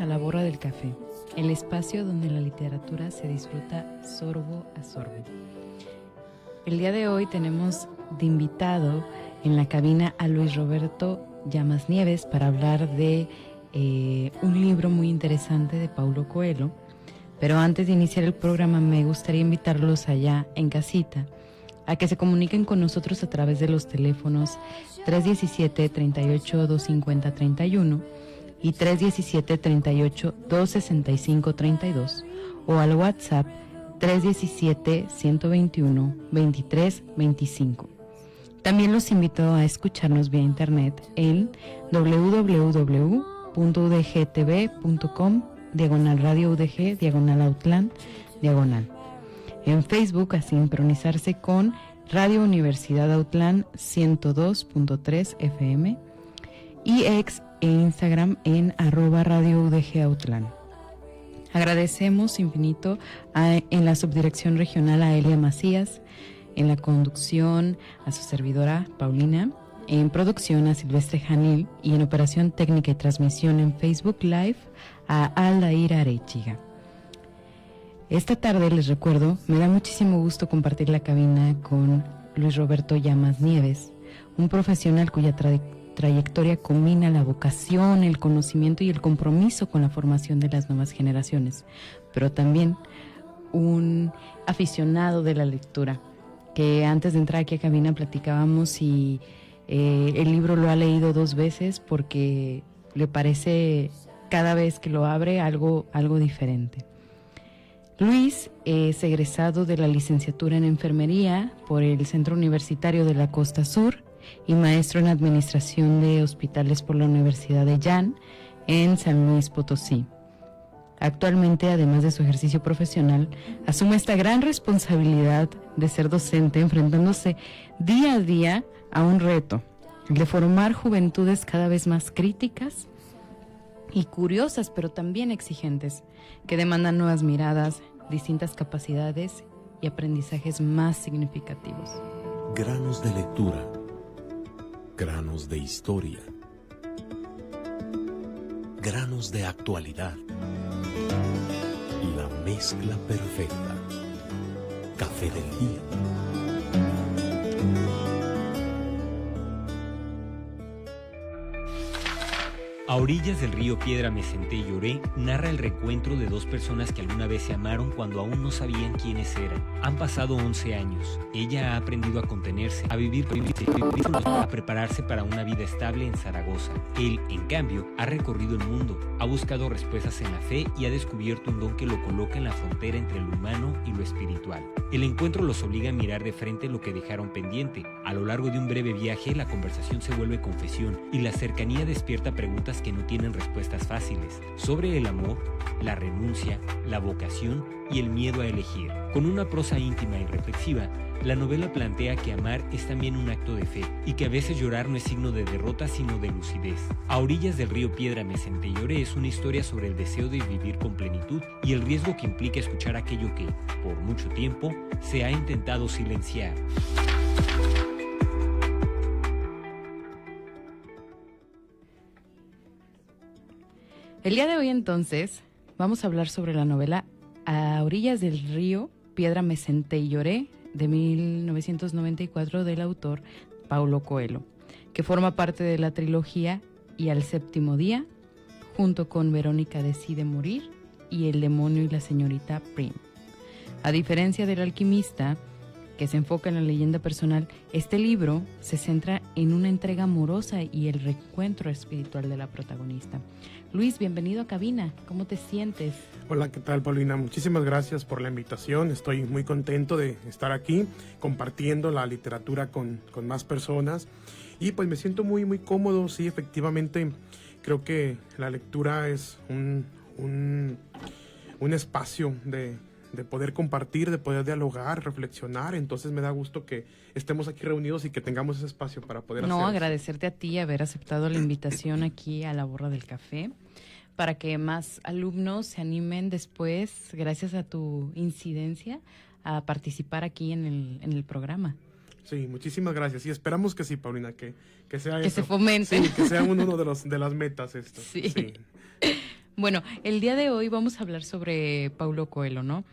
a La Borra del Café, el espacio donde la literatura se disfruta sorbo a sorbo. El día de hoy tenemos de invitado en la cabina a Luis Roberto Llamas Nieves para hablar de un libro muy interesante de Paulo Coelho. Pero antes de iniciar el programa me gustaría invitarlos allá en casita a que se comuniquen con nosotros a través de los teléfonos 317-38-250-31 y 317-38-265-32 o al WhatsApp 317-121-2325. También los invito a escucharnos vía internet en www.udgtv.com/radio UDG /Autlán /. En Facebook a sincronizarse con Radio Universidad Autlán 102.3 FM y ex e Instagram en @Radio UDG Autlán. Agradecemos infinito en la subdirección regional a Elia Macías, en la conducción a su servidora Paulina, en producción a Silvestre Janil y en operación técnica y transmisión en Facebook Live a Aldair Arechiga. Esta tarde, les recuerdo, me da muchísimo gusto compartir la cabina con Luis Roberto Llamas Nieves, un profesional cuya trayectoria combina la vocación, el conocimiento y el compromiso con la formación de las nuevas generaciones, pero también un aficionado de la lectura, que antes de entrar aquí a cabina platicábamos y el libro lo ha leído 2 veces porque le parece cada vez que lo abre algo diferente. Luis es egresado de la licenciatura en enfermería por el Centro Universitario de la Costa Sur y maestro en administración de hospitales por la Universidad de Llan en San Luis Potosí. Actualmente, además de su ejercicio profesional, asume esta gran responsabilidad de ser docente, enfrentándose día a día a un reto, el de formar juventudes cada vez más críticas y curiosas, pero también exigentes, que demandan nuevas miradas, distintas capacidades y aprendizajes más significativos. Granos de lectura, granos de historia, granos de actualidad y la mezcla perfecta. Café del día. A orillas del río Piedra me senté y lloré narra el reencuentro de 2 personas que alguna vez se amaron cuando aún no sabían quiénes eran. Han pasado 11 años. Ella ha aprendido a contenerse, a vivir, a prepararse para una vida estable en Zaragoza. Él, en cambio, ha recorrido el mundo, ha buscado respuestas en la fe y ha descubierto un don que lo coloca en la frontera entre lo humano y lo espiritual. El encuentro los obliga a mirar de frente lo que dejaron pendiente. A lo largo de un breve viaje, la conversación se vuelve confesión y la cercanía despierta preguntas que no tienen respuestas fáciles sobre el amor, la renuncia, la vocación y el miedo a elegir. Con una prosa íntima y reflexiva, la novela plantea que amar es también un acto de fe y que a veces llorar no es signo de derrota sino de lucidez. A orillas del río Piedra me senté y lloré es una historia sobre el deseo de vivir con plenitud y el riesgo que implica escuchar aquello que, por mucho tiempo, se ha intentado silenciar. El día de hoy, entonces, vamos a hablar sobre la novela A orillas del río Piedra me senté y lloré, de 1994, del autor Paulo Coelho, que forma parte de la trilogía Y al séptimo día, junto con Verónica decide morir y El demonio y la señorita Prim. A diferencia del alquimista, que se enfoca en la leyenda personal, este libro se centra en una entrega amorosa y el reencuentro espiritual de la protagonista. Luis, bienvenido a cabina. ¿Cómo te sientes? Hola, ¿qué tal, Paulina? Muchísimas gracias por la invitación. Estoy muy contento de estar aquí compartiendo la literatura con más personas y pues me siento muy, muy cómodo. Sí, efectivamente, creo que la lectura es un espacio de poder compartir, de poder dialogar, reflexionar. Entonces me da gusto que estemos aquí reunidos y que tengamos ese espacio para poder hacer. Agradecerte a ti haber aceptado la invitación aquí a La Borra del Café, para que más alumnos se animen después, gracias a tu incidencia, a participar aquí en el programa. Sí, muchísimas gracias. Y esperamos que sí, Paulina, que sea que eso. Se fomente. Sí, que sea uno de las metas esto. Sí. Bueno, el día de hoy vamos a hablar sobre Paulo Coelho, ¿no?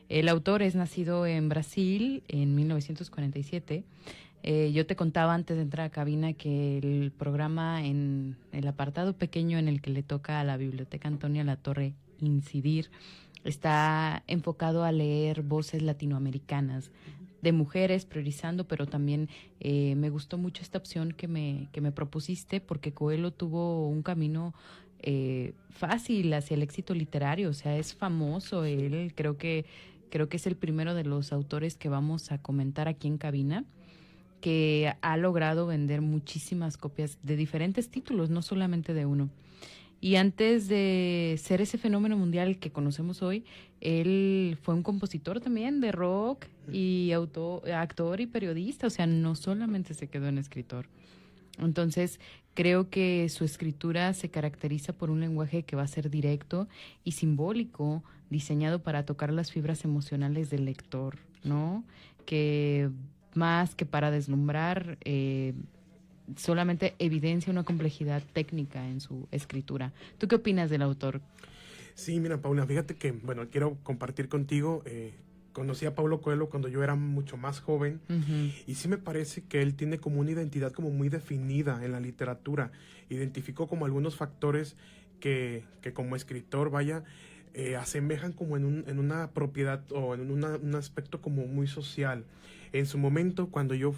El autor es nacido en Brasil en 1947. Yo te contaba antes de entrar a cabina que el programa, en el apartado pequeño en el que le toca a la Biblioteca Antonia Latorre incidir, está enfocado a leer voces latinoamericanas de mujeres, priorizando, pero también me gustó mucho esta opción que me propusiste, porque Coelho tuvo un camino fácil hacia el éxito literario. O sea, es famoso él. Creo que es el primero de los autores que vamos a comentar aquí en cabina, que ha logrado vender muchísimas copias de diferentes títulos, no solamente de uno. Y antes de ser ese fenómeno mundial que conocemos hoy, él fue un compositor también de rock y actor y periodista. O sea, no solamente se quedó en escritor. Entonces, creo que su escritura se caracteriza por un lenguaje que va a ser directo y simbólico, diseñado para tocar las fibras emocionales del lector, ¿no? Que más que para deslumbrar, solamente evidencia una complejidad técnica en su escritura. ¿Tú qué opinas del autor? Sí, mira, Paula, fíjate que, bueno, quiero compartir contigo, conocí a Paulo Coelho cuando yo era mucho más joven, y sí me parece que él tiene como una identidad como muy definida en la literatura. Identificó como algunos factores que como escritor, asemejan como en una propiedad o en un aspecto como muy social. En su momento, cuando yo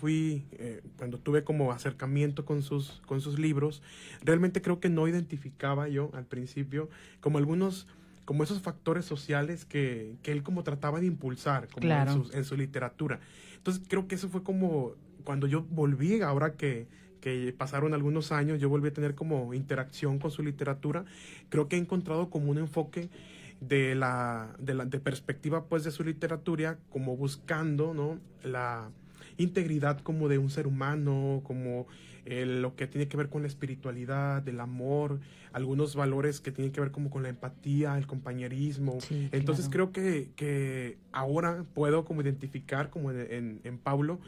cuando tuve como acercamiento con sus libros, realmente creo que no identificaba yo al principio como esos factores sociales que él como trataba de impulsar como claro, en su literatura. Entonces creo que eso fue como cuando yo volví, ahora que pasaron algunos años, yo volví a tener como interacción con su literatura. Creo que he encontrado como un enfoque de perspectiva pues de su literatura, como buscando, ¿no?, la integridad como de un ser humano, como lo que tiene que ver con la espiritualidad, el amor, algunos valores que tienen que ver como con la empatía, el compañerismo. Sí, entonces claro. creo que ahora puedo como identificar como en Paulo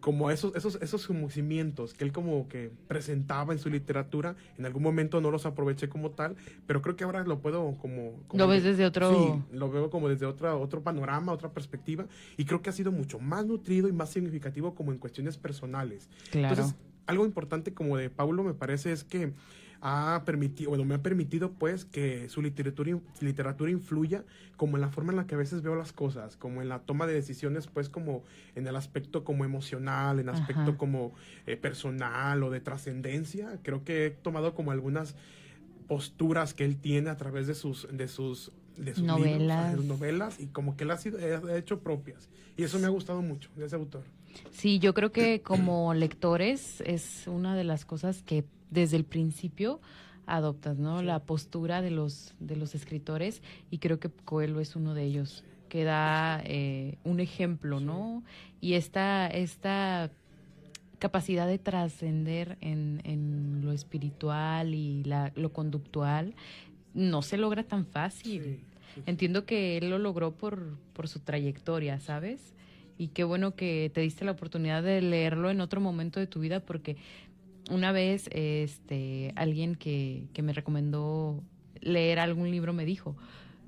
como esos como cimientos que él como que presentaba en su literatura. En algún momento no los aproveché como tal, pero creo que ahora lo puedo como ¿Lo ves desde otro...? Sí, lo veo como desde otro panorama, otra perspectiva, y creo que ha sido mucho más nutrido y más significativo como en cuestiones personales. Claro. Entonces, algo importante como de Paulo me parece es que me ha permitido pues que su literatura influya como en la forma en la que a veces veo las cosas, como en la toma de decisiones, pues como en el aspecto como emocional, en aspecto como personal o de trascendencia. Creo que he tomado como algunas posturas que él tiene a través de sus novelas. Libros, de sus novelas, y como que él ha hecho propias. Y eso me ha gustado mucho de ese autor. Sí, yo creo que como lectores es una de las cosas que desde el principio adoptas, ¿no? Sí. La postura de los escritores, y creo que Coelho es uno de ellos, que da un ejemplo, ¿no? Y esta capacidad de trascender en lo espiritual y lo conductual no se logra tan fácil. Sí. Entiendo que él lo logró por su trayectoria, ¿sabes? Y qué bueno que te diste la oportunidad de leerlo en otro momento de tu vida, porque una vez alguien que me recomendó leer algún libro me dijo,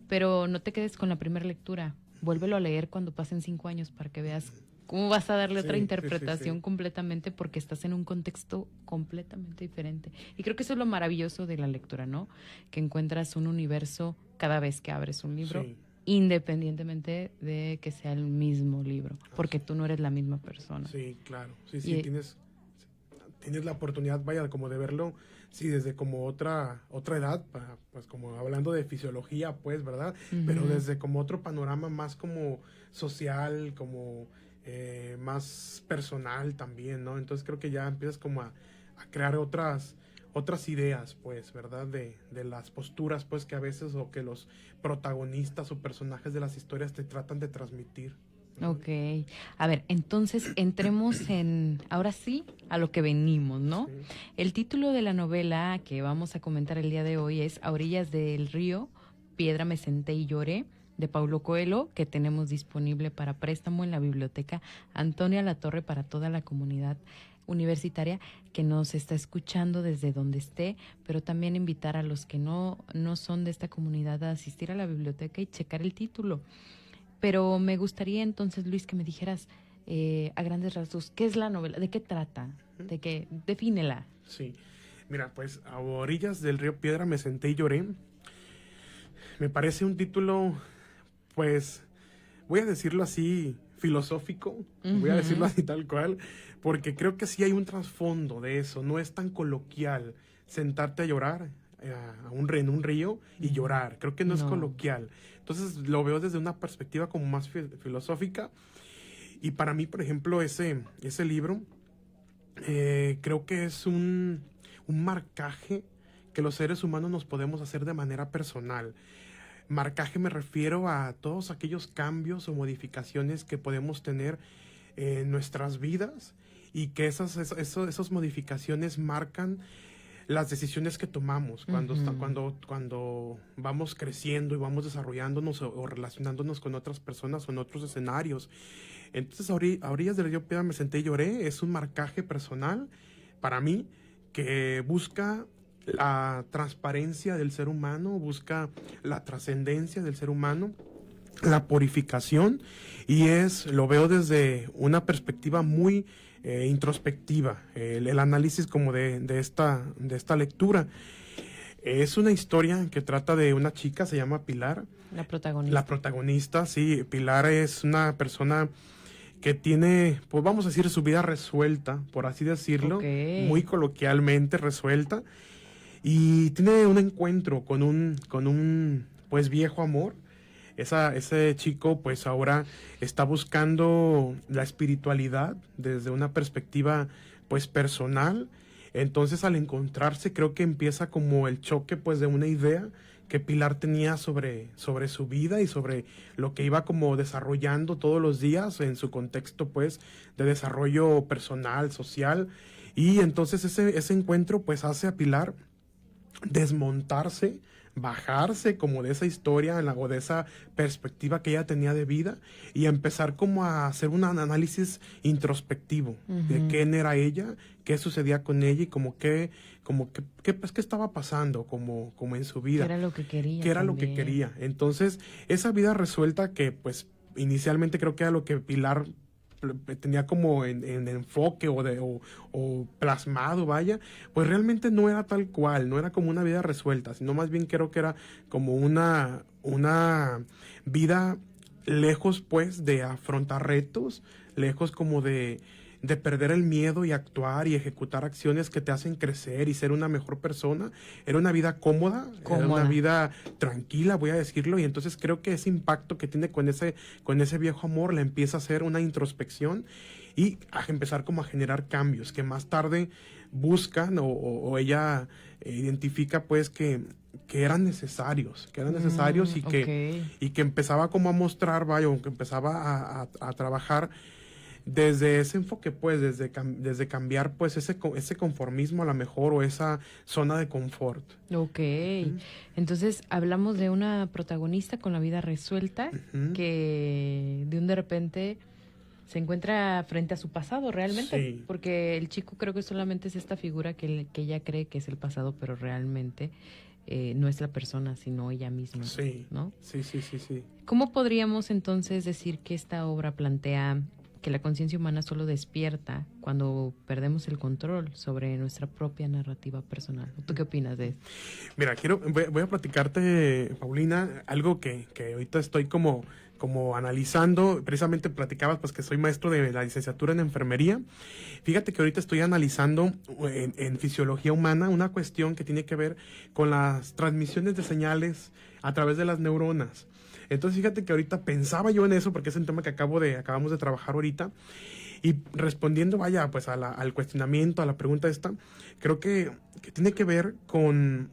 pero no te quedes con la primera lectura, vuélvelo a leer cuando pasen 5 años para que veas cómo vas a darle otra interpretación completamente, porque estás en un contexto completamente diferente. Y creo que eso es lo maravilloso de la lectura, ¿no? Que encuentras un universo cada vez que abres un libro, independientemente de que sea el mismo libro, porque tú no eres la misma persona. Sí, claro. Sí, tienes la oportunidad, como de verlo, sí, desde como otra edad, pues como hablando de fisiología, pues, ¿verdad? Pero desde como otro panorama más como social, como más personal también, ¿no? Entonces creo que ya empiezas como a crear otras ideas, pues, ¿verdad? De las posturas, pues, que a veces o que los protagonistas o personajes de las historias te tratan de transmitir. Ok. A ver, entonces entremos ahora sí, a lo que venimos, ¿no? Sí. El título de la novela que vamos a comentar el día de hoy es A orillas del río, Piedra me senté y lloré, de Paulo Coelho, que tenemos disponible para préstamo en la biblioteca Antonia Latorre para toda la comunidad universitaria que nos está escuchando desde donde esté, pero también invitar a los que no son de esta comunidad a asistir a la biblioteca y checar el título. Pero me gustaría entonces, Luis, que me dijeras a grandes rasgos, ¿qué es la novela? ¿De qué trata? ¿De qué? Defínela. Sí, mira, pues a orillas del río Piedra me senté y lloré. Me parece un título, pues, voy a decirlo así, filosófico, voy a decirlo así tal cual, porque creo que sí hay un trasfondo de eso, no es tan coloquial sentarte a llorar en un río y llorar, creo que no es coloquial. Entonces lo veo desde una perspectiva como más filosófica, y para mí, por ejemplo, ese libro creo que es un marcaje que los seres humanos nos podemos hacer de manera personal. Marcaje me refiero a todos aquellos cambios o modificaciones que podemos tener en nuestras vidas, y que esas modificaciones marcan las decisiones que tomamos cuando vamos creciendo y vamos desarrollándonos o relacionándonos con otras personas o en otros escenarios. Entonces, a orillas del río Piedra me senté y lloré. Es un marcaje personal para mí que busca la transparencia del ser humano, busca la trascendencia del ser humano, la purificación, y lo veo desde una perspectiva muy introspectiva, el análisis como de esta lectura. Es una historia que trata de una chica, se llama Pilar. La protagonista. La protagonista, sí. Pilar es una persona que tiene, pues vamos a decir, su vida resuelta, por así decirlo, muy coloquialmente resuelta, y tiene un encuentro con un pues viejo amor. Ese chico pues ahora está buscando la espiritualidad desde una perspectiva pues personal. Entonces, al encontrarse, creo que empieza como el choque pues de una idea que Pilar tenía sobre su vida y sobre lo que iba como desarrollando todos los días en su contexto pues de desarrollo personal, social. Y entonces ese encuentro pues hace a Pilar desmontarse, bajarse como de esa historia o de esa perspectiva que ella tenía de vida, y empezar como a hacer un análisis introspectivo de quién era ella, qué sucedía con ella, y qué estaba pasando como en su vida. ¿Qué era lo que quería? ¿Qué era lo que quería? Entonces, esa vida resuelta que pues inicialmente creo que era lo que Pilar tenía como en enfoque o plasmado, vaya, pues realmente no era tal cual, no era como una vida resuelta, sino más bien creo que era como una vida lejos pues de afrontar retos, lejos como de perder el miedo y actuar y ejecutar acciones que te hacen crecer y ser una mejor persona. Era una vida cómoda. Era una vida tranquila, voy a decirlo, y entonces creo que ese impacto que tiene con ese viejo amor le empieza a hacer una introspección y a empezar como a generar cambios que más tarde buscan o ella identifica pues que eran necesarios, y que empezaba como a mostrar, vaya, o que empezaba a trabajar desde ese enfoque, pues, desde cambiar, pues, ese conformismo a lo mejor, o esa zona de confort. Ok. Entonces, hablamos de una protagonista con la vida resuelta que de repente se encuentra frente a su pasado realmente. Sí. Porque el chico creo que solamente es esta figura que ella cree que es el pasado, pero realmente no es la persona, sino ella misma. Sí. ¿No? Sí. ¿Cómo podríamos entonces decir que esta obra plantea que la conciencia humana solo despierta cuando perdemos el control sobre nuestra propia narrativa personal? ¿Tú qué opinas de esto? Mira, voy a platicarte, Paulina, algo que ahorita estoy como analizando. Precisamente platicabas pues que soy maestro de la licenciatura en enfermería. Fíjate que ahorita estoy analizando en fisiología humana una cuestión que tiene que ver con las transmisiones de señales a través de las neuronas. Entonces, fíjate que ahorita pensaba yo en eso, porque es un tema que acabamos de trabajar ahorita, y respondiendo, vaya, pues al cuestionamiento, a la pregunta esta, creo que tiene que ver con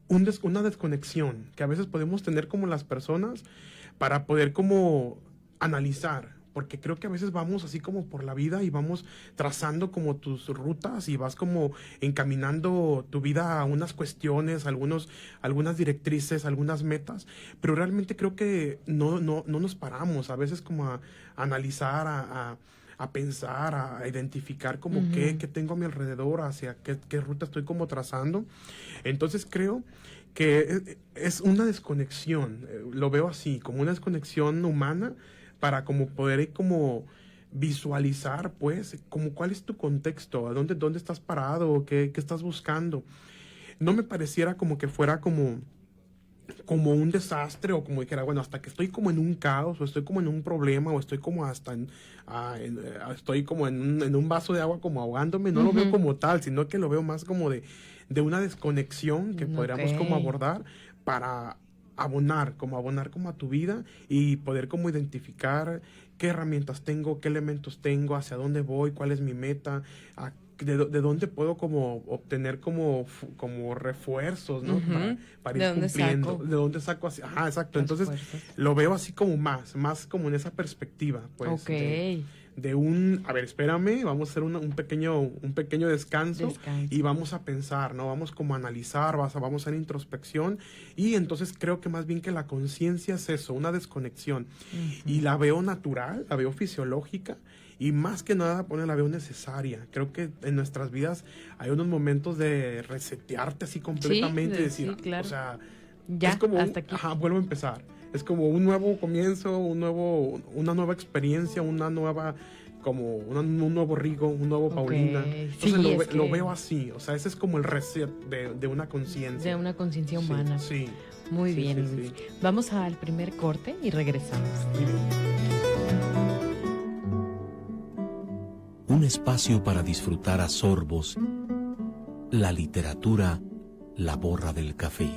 una desconexión que a veces podemos tener como las personas para poder como analizar, porque creo que a veces vamos así como por la vida y vamos trazando como tus rutas y vas como encaminando tu vida a unas cuestiones, algunas directrices, algunas metas, pero realmente creo que no nos paramos a veces como a analizar, a a pensar, a identificar como qué tengo a mi alrededor, hacia qué ruta estoy como trazando. Entonces creo que es una desconexión, lo veo así, como una desconexión humana para como poder como visualizar, pues, como cuál es tu contexto, a dónde estás parado, qué estás buscando. No me pareciera como que fuera como un desastre, o como dijera, bueno, hasta que estoy como en un caos, o estoy como en un problema, o estoy como hasta estoy como en un vaso de agua como ahogándome. No lo veo como tal, sino que lo veo más como de una desconexión que podríamos como abordar para abonar como a tu vida, y poder como identificar qué herramientas tengo, qué elementos tengo, hacia dónde voy, cuál es mi meta, de dónde puedo como obtener como refuerzos, ¿no? Para ir cumpliendo. ¿De dónde saco así? Ajá, exacto. Entonces lo veo así como más como en esa perspectiva, pues. Ok. A ver, espérame, vamos a hacer un pequeño descanso y vamos a pensar, ¿no? Vamos como a analizar, vamos a hacer introspección, y entonces creo que más bien que la conciencia es eso, una desconexión. Y la veo natural, la veo fisiológica, y más que nada, la veo necesaria. Creo que en nuestras vidas hay unos momentos de resetearte así completamente, y decir, claro. O sea, ya, es como hasta aquí. Vuelvo a empezar. Es como un nuevo comienzo, una nueva experiencia, un nuevo Rigo, un nuevo Paulina. Entonces lo veo así. O sea, ese es como el reset de una conciencia. De una conciencia humana. Sí. Muy bien, Luis. Sí. Vamos al primer corte y regresamos. Muy bien. Un espacio para disfrutar a sorbos la literatura, la borra del café.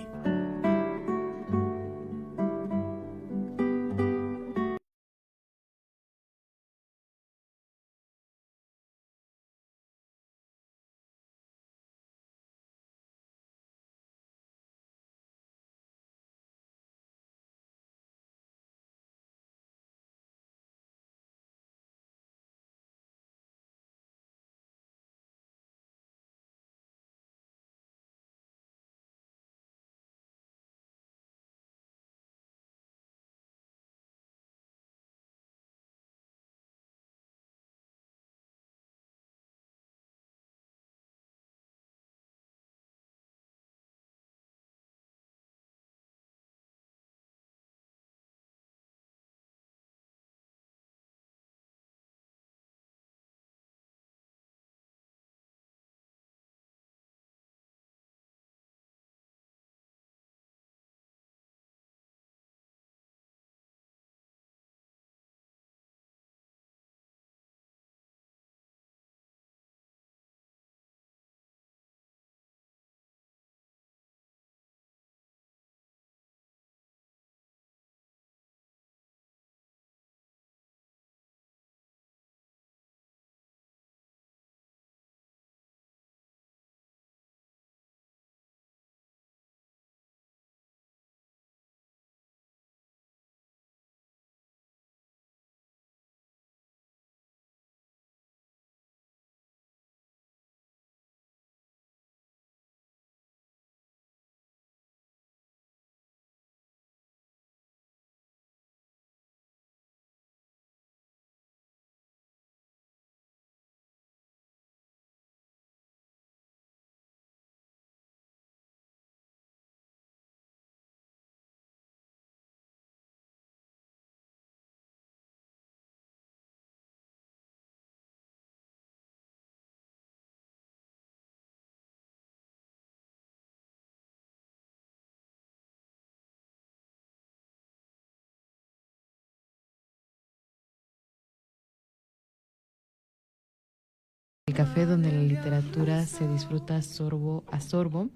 El café donde la literatura se disfruta sorbo a sorbo.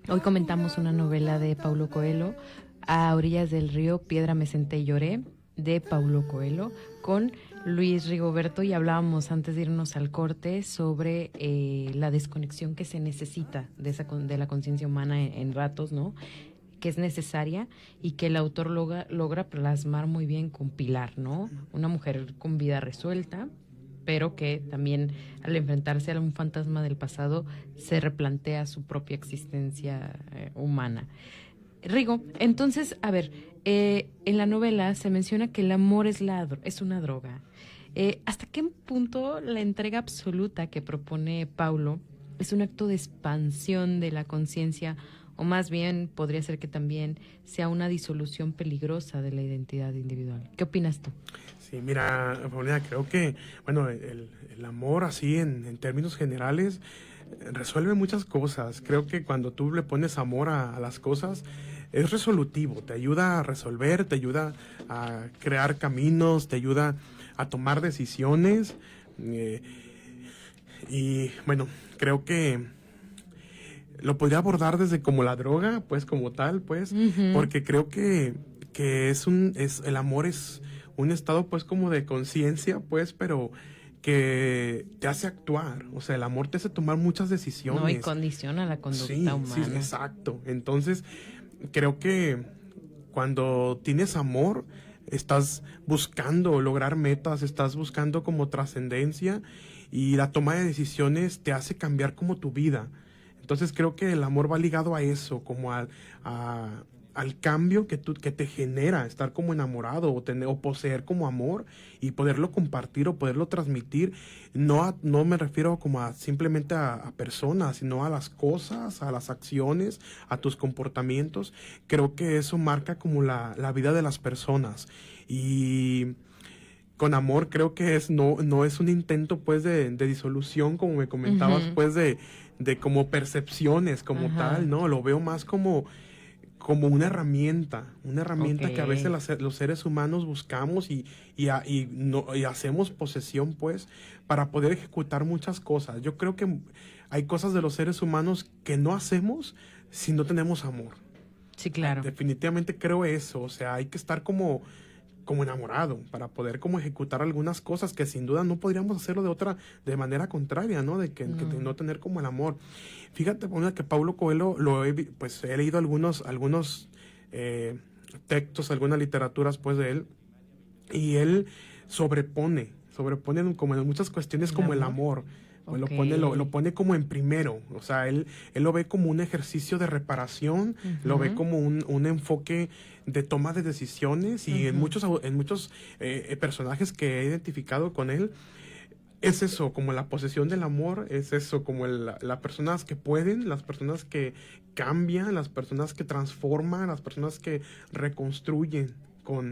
Hoy comentamos una novela de Paulo Coelho, A orillas del río, Piedra me senté y lloré, de Paulo Coelho, con Luis Rigoberto, y hablábamos antes de irnos al corte sobre la desconexión que se necesita de la conciencia humana en ratos, ¿no? Que es necesaria, y que el autor logra plasmar muy bien con Pilar, ¿no? Una mujer con vida resuelta, pero que también al enfrentarse a un fantasma del pasado se replantea su propia existencia humana. Rigo, entonces, a ver, en la novela se menciona que el amor es una droga. ¿Hasta qué punto la entrega absoluta que propone Paulo es un acto de expansión de la conciencia, o más bien podría ser que también sea una disolución peligrosa de la identidad individual? ¿Qué opinas tú? Sí, mira, Paulina, creo que, bueno, el amor así en términos generales resuelve muchas cosas. Creo que cuando tú le pones amor a las cosas, es resolutivo, te ayuda a resolver, te ayuda a crear caminos, te ayuda a tomar decisiones. Y bueno, creo que lo podría abordar desde como la droga, pues como tal, pues, porque creo que el amor es un estado pues como de conciencia, pues, pero que te hace actuar. O sea, el amor te hace tomar muchas decisiones. No, y condiciona la conducta humana. Sí, exacto. Entonces, creo que cuando tienes amor, estás buscando lograr metas, estás buscando como trascendencia, y la toma de decisiones te hace cambiar como tu vida. Entonces creo que el amor va ligado a eso, como al cambio que te genera estar como enamorado o poseer como amor y poderlo compartir o poderlo transmitir. No me refiero como simplemente a personas, sino a las cosas, a las acciones, a tus comportamientos. Creo que eso marca como la vida de las personas. Y con amor creo que no es un intento pues de disolución, como me comentabas, pues de como percepciones como tal, ¿no? Lo veo más como una herramienta que a veces los seres humanos buscamos y hacemos posesión, pues, para poder ejecutar muchas cosas. Yo creo que hay cosas de los seres humanos que no hacemos si no tenemos amor. Sí, claro. Definitivamente creo eso. O sea, hay que estar como enamorado para poder como ejecutar algunas cosas que sin duda no podríamos hacerlo de manera contraria, ¿no? De no tener como el amor. Fíjate, que Paulo Coelho he leído algunos textos, algunas literaturas pues de él, y él sobrepone como en muchas cuestiones como el amor. Lo pone como en primero. O sea, él lo ve como un ejercicio de reparación, lo ve como un enfoque de toma de decisiones, y en muchos personajes que he identificado con él, es eso, como la posesión del amor, es eso, como las personas que pueden, las personas que cambian, las personas que transforman, las personas que reconstruyen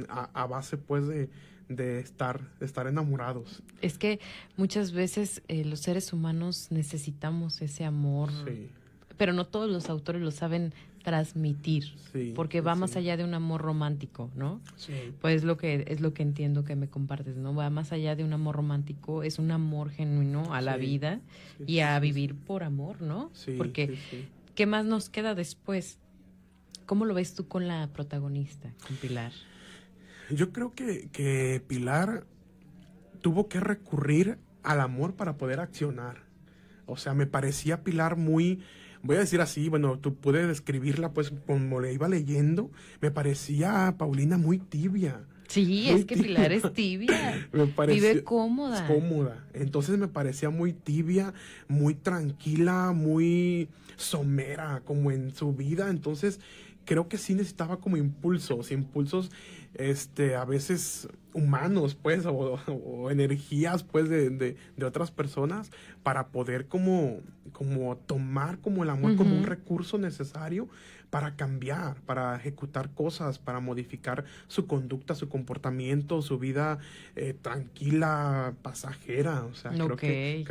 a base pues de estar enamorados. Es que muchas veces los seres humanos necesitamos ese amor, sí, pero no todos los autores lo saben transmitir, sí, porque va más allá de un amor romántico, ¿no? Sí. Pues es lo que entiendo que me compartes, ¿no? Va más allá de un amor romántico, es un amor genuino a la vida y a vivir por amor, ¿no? Sí, porque ¿qué más nos queda después? ¿Cómo lo ves tú con la protagonista, con Pilar? Yo creo que Pilar tuvo que recurrir al amor para poder accionar. O sea, me parecía Pilar muy, voy a decir así, bueno, tú puedes describirla pues como le iba leyendo, me parecía Paulina muy tibia. Sí, es que Pilar es tibia. Vive cómoda. Es cómoda. Entonces me parecía muy tibia, muy tranquila, muy somera como en su vida. Entonces creo que sí necesitaba como impulsos a veces humanos pues o energías pues de otras personas para poder como tomar como el amor como un recurso necesario para cambiar, para ejecutar cosas, para modificar su conducta, su comportamiento, su vida tranquila, pasajera. O sea, creo que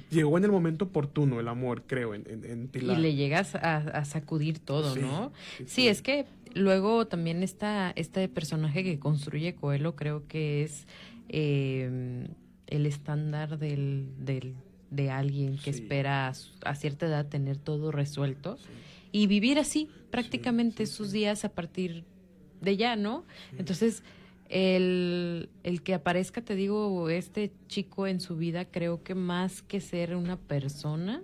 llegó en el momento oportuno el amor, creo, en Pilar. Y le llegas a sacudir todo, sí, ¿no? Sí, es que luego también este personaje que construye Coelho creo que es el estándar de alguien que espera a cierta edad tener todo resuelto y vivir así prácticamente sus días a partir de ya, ¿no? Sí. Entonces, el que aparezca, te digo, este chico en su vida, creo que más que ser una persona,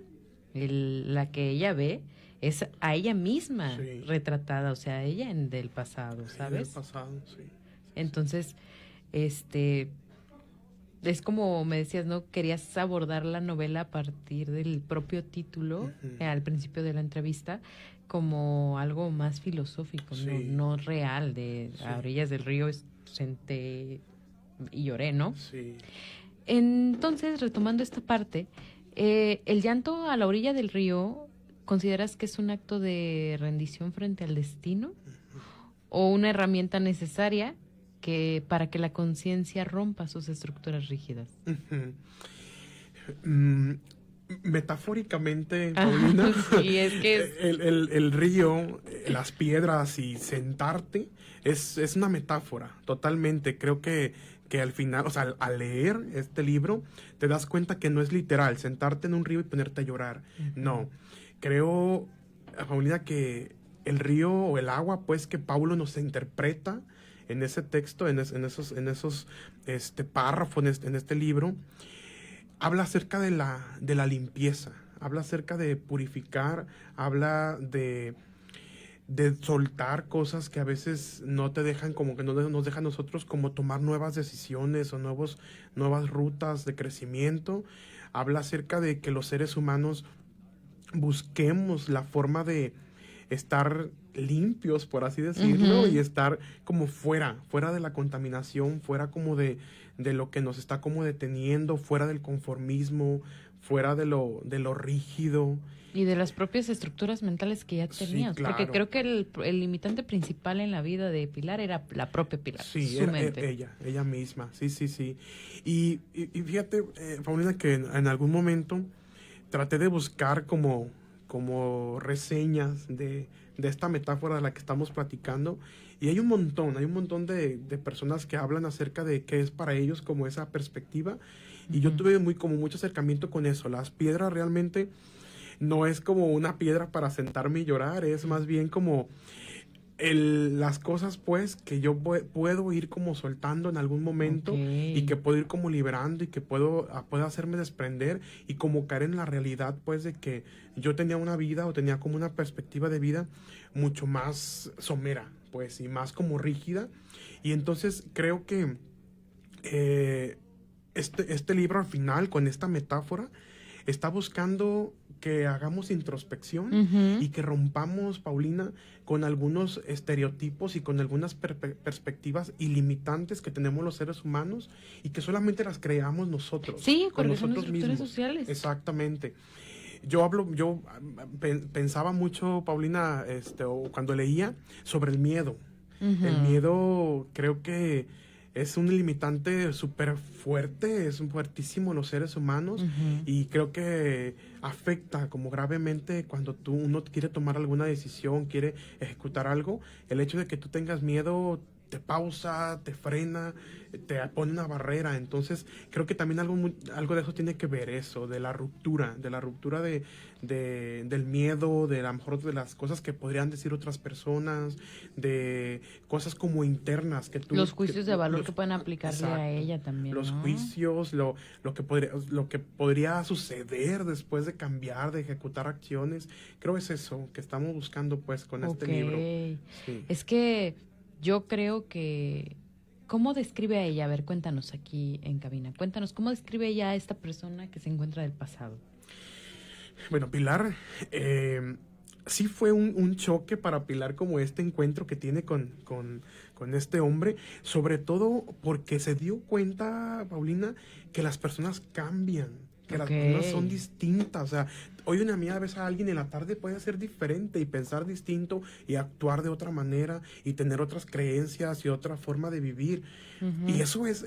la que ella ve, es a ella misma retratada, o sea, ella del pasado, ¿sabes? Del pasado, sí. Entonces, es como me decías, ¿no? Querías abordar la novela a partir del propio título, al principio de la entrevista, como algo más filosófico, no real, de a orillas del río y lloré, ¿no? Sí. Entonces, retomando esta parte, el llanto a la orilla del río, ¿consideras que es un acto de rendición frente al destino o una herramienta necesaria para que la conciencia rompa sus estructuras rígidas? Metafóricamente, Paulina, sí, es que el río, las piedras y sentarte es una metáfora, totalmente. Creo que al final, o sea, al leer este libro, te das cuenta que no es literal, sentarte en un río y ponerte a llorar. No, creo, Paulina, que el río o el agua, pues, que Paulo nos interpreta en ese texto, en esos párrafos, en este libro, habla acerca de la limpieza, habla acerca de purificar, habla de soltar cosas que a veces no te dejan, como que no nos dejan a nosotros como tomar nuevas decisiones o nuevas rutas de crecimiento. Habla acerca de que los seres humanos busquemos la forma de estar limpios, por así decirlo, y estar como fuera de la contaminación, fuera como de lo que nos está como deteniendo, fuera del conformismo, fuera de lo rígido. Y de las propias estructuras mentales que ya tenías. Sí, claro. Porque creo que el limitante principal en la vida de Pilar era la propia Pilar, sí, su mente. Ella misma, sí. Y fíjate, Paulina, que en algún momento traté de buscar como reseñas de esta metáfora de la que estamos platicando, y hay un montón de personas que hablan acerca de qué es para ellos como esa perspectiva, y yo tuve mucho acercamiento con eso. Las piedras realmente no es como una piedra para sentarme y llorar, es más bien como las cosas, pues, que yo puedo ir como soltando en algún momento, y que puedo ir como liberando, y que puedo hacerme desprender y como caer en la realidad, pues, de que yo tenía una vida o tenía como una perspectiva de vida mucho más somera, pues, y más como rígida. Y entonces creo que este libro al final, con esta metáfora, está buscando que hagamos introspección y que rompamos, Paulina, con algunos estereotipos y con algunas perspectivas ilimitantes que tenemos los seres humanos y que solamente las creamos nosotros. Sí, con nosotros mismos. Sociales. Exactamente. Yo pensaba mucho, Paulina, cuando leía sobre el miedo. El miedo, creo que es un limitante súper fuerte, es fuertísimo en los seres humanos, y creo que afecta como gravemente cuando uno quiere tomar alguna decisión, quiere ejecutar algo. El hecho de que tú tengas miedo te pausa, te frena, te pone una barrera. Entonces creo que también algo de eso tiene que ver, eso, de la ruptura del miedo, de a lo mejor de las cosas que podrían decir otras personas, de cosas como internas que tú... Los juicios de valor que pueden aplicarle a ella también, los juicios, lo que podría suceder después de cambiar, de ejecutar acciones. Creo que es eso que estamos buscando, pues, con este libro. Sí. Es que yo creo que... ¿Cómo describe a ella? A ver, cuéntanos aquí en cabina. Cuéntanos, ¿cómo describe ella a esta persona que se encuentra del pasado? Bueno, Pilar, sí fue un choque para Pilar como este encuentro que tiene con este hombre, sobre todo porque se dio cuenta, Paulina, que las personas cambian, que las personas son distintas. O sea, hoy una amiga ves a alguien en la tarde, puede ser diferente y pensar distinto y actuar de otra manera y tener otras creencias y otra forma de vivir. Y eso es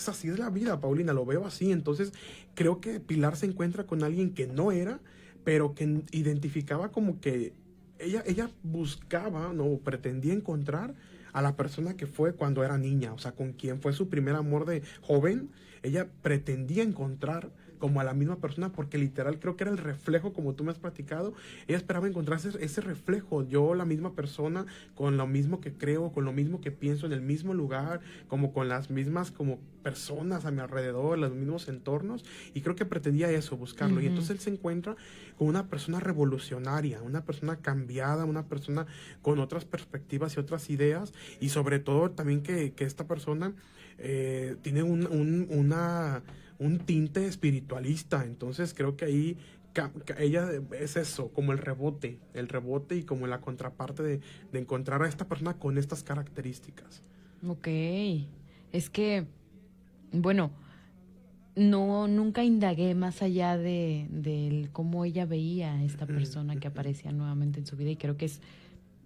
así es la vida, Paulina, lo veo así. Entonces creo que Pilar se encuentra con alguien que no era, pero que identificaba como que ella buscaba, no, pretendía encontrar a la persona que fue cuando era niña, o sea, con quien fue su primer amor de joven. Ella pretendía encontrar como a la misma persona, porque literal creo que era el reflejo, como tú me has platicado. Ella esperaba encontrar ese reflejo, yo, la misma persona, con lo mismo que creo, con lo mismo que pienso, en el mismo lugar, como con las mismas como personas a mi alrededor, los mismos entornos, y creo que pretendía eso, buscarlo. Y entonces él se encuentra con una persona revolucionaria, una persona cambiada, una persona con otras perspectivas y otras ideas, y sobre todo también que esta persona tiene un tinte espiritualista. Entonces creo que ahí ella es eso, como el rebote y como la contraparte de encontrar a esta persona con estas características. Ok, es que bueno, nunca indagué más allá de cómo ella veía a esta persona que aparecía nuevamente en su vida, y creo que es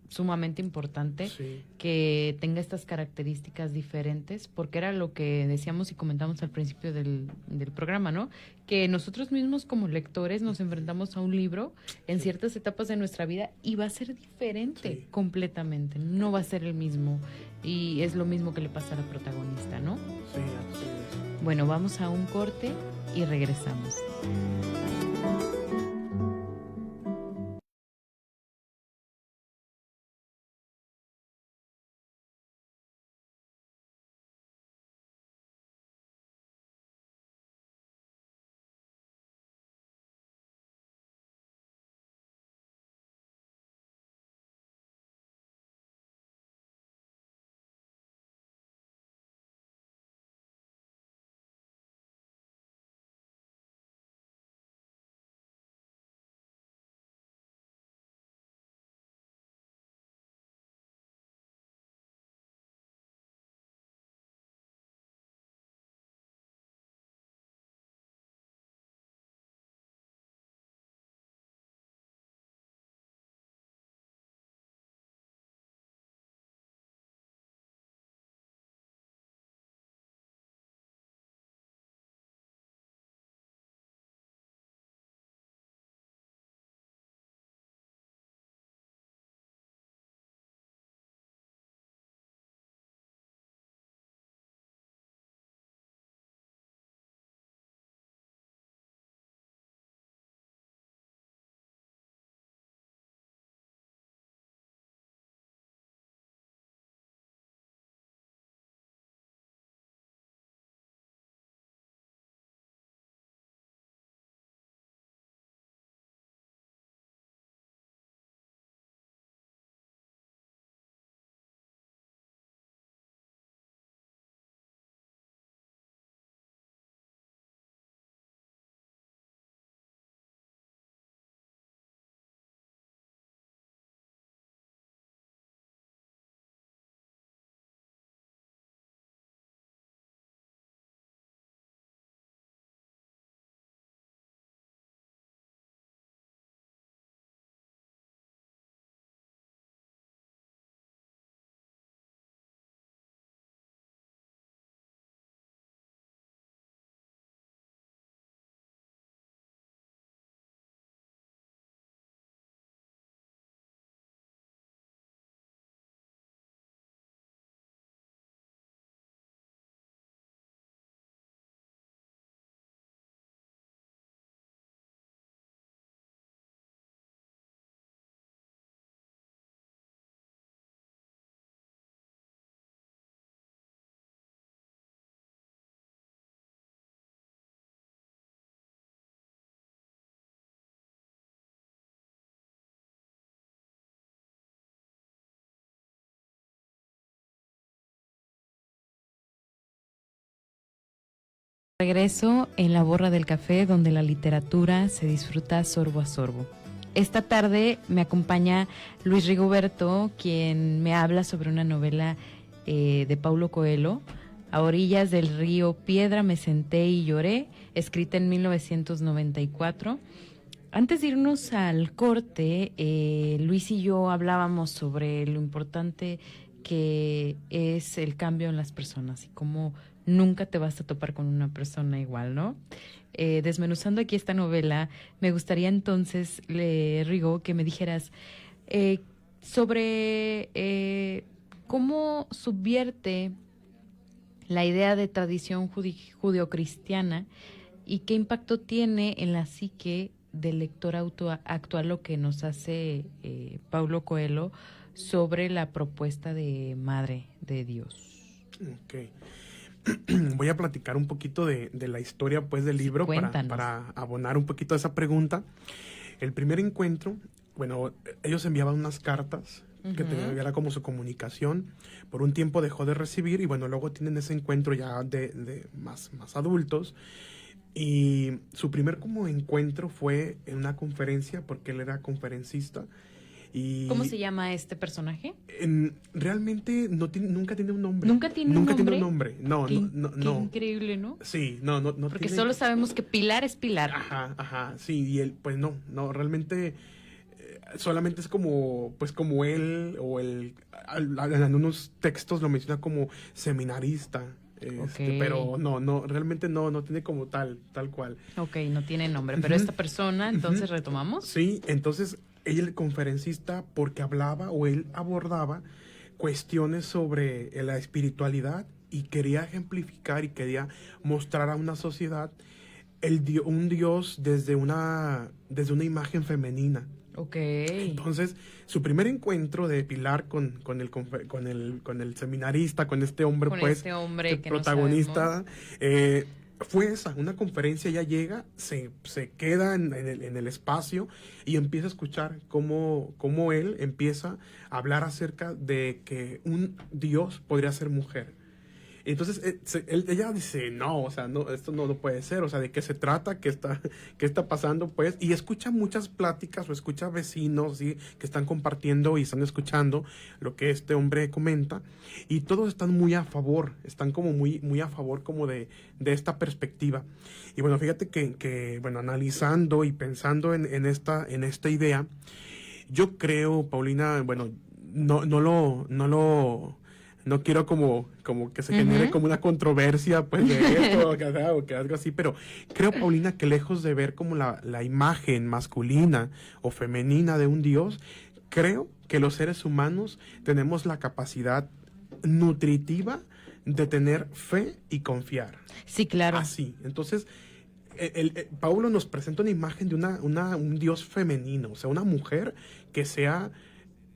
sumamente importante que tenga estas características diferentes, porque era lo que decíamos y comentamos al principio del programa, ¿no? Que nosotros mismos como lectores nos enfrentamos a un libro en ciertas etapas de nuestra vida y va a ser diferente completamente, no va a ser el mismo, y es lo mismo que le pasa a la protagonista, ¿no? Sí, así es. Bueno, vamos a un corte y regresamos. Regreso en La Borra del Café, donde la literatura se disfruta sorbo a sorbo. Esta tarde me acompaña Luis Rigoberto, quien me habla sobre una novela de Paulo Coelho, A orillas del río Piedra me senté y lloré, escrita en 1994. Antes de irnos al corte, Luis y yo hablábamos sobre lo importante que es el cambio en las personas y cómo nunca te vas a topar con una persona igual, ¿no? Desmenuzando aquí esta novela, me gustaría entonces, Rigo, que me dijeras sobre cómo subvierte la idea de tradición judeocristiana y qué impacto tiene en la psique del lector actual lo que nos hace Paulo Coelho sobre la propuesta de Madre de Dios. Ok. Voy a platicar un poquito de la historia pues del libro para abonar un poquito a esa pregunta. El primer encuentro, bueno, ellos enviaban unas cartas que era como su comunicación. Por un tiempo dejó de recibir y bueno, luego tienen ese encuentro ya de más adultos. Y su primer como encuentro fue en una conferencia, porque él era conferencista, Y ¿Cómo se llama este personaje? Realmente nunca tiene un nombre. ¿Nunca tiene un nombre? No, qué, no. Qué increíble, ¿no? Sí, no Porque tiene... solo sabemos que Pilar es Pilar. Ajá, sí, y él, pues no, realmente solamente es como, pues como él, o en unos textos lo menciona como seminarista, pero realmente no tiene como tal cual. Ok, no tiene nombre, pero esta persona, entonces retomamos. Sí, entonces ella es conferencista porque hablaba o él abordaba cuestiones sobre la espiritualidad y quería ejemplificar y quería mostrar a una sociedad un Dios desde una imagen femenina. Ok. Entonces, su primer encuentro de Pilar con el seminarista, con este hombre, con pues, este hombre que protagonista, fue una conferencia. Ella llega, se queda en el espacio y empieza a escuchar cómo él empieza a hablar acerca de que un Dios podría ser mujer. Entonces ella dice, no, o sea, no, esto no puede ser, o sea, ¿de qué se trata? ¿Qué está pasando? Pues, y escucha muchas pláticas o escucha vecinos, ¿sí?, que están compartiendo y están escuchando lo que este hombre comenta, y todos están muy a favor, están como muy, muy a favor como de esta perspectiva. Y bueno, fíjate que bueno, analizando y pensando en esta idea, yo creo, Paulina, bueno, no quiero como que se genere como una controversia, pues, de esto o que algo así, pero creo, Paulina, que lejos de ver como la imagen masculina o femenina de un Dios, creo que los seres humanos tenemos la capacidad nutritiva de tener fe y confiar. Sí, claro. Así, entonces... Paulo nos presenta una imagen de un Dios femenino, o sea, una mujer que sea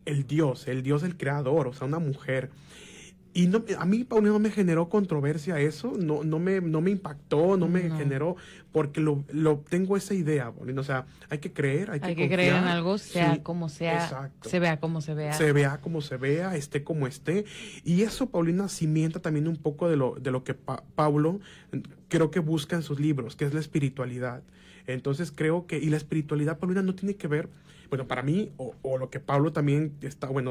el Dios del creador, o sea, una mujer. Y a mí, Paulina, no me generó controversia eso, no me impactó, no me generó, porque tengo esa idea, Paulina, o sea, hay que creer, hay que confiar, creer en algo, sea sí, como sea, exacto. Se vea como se vea. Se vea como se vea, esté como esté. Y eso, Paulina, cimienta también un poco de lo que Pablo creo que busca en sus libros, que es la espiritualidad. Entonces creo que, y la espiritualidad, Paulina, no tiene que ver, bueno, para mí, o lo que Pablo también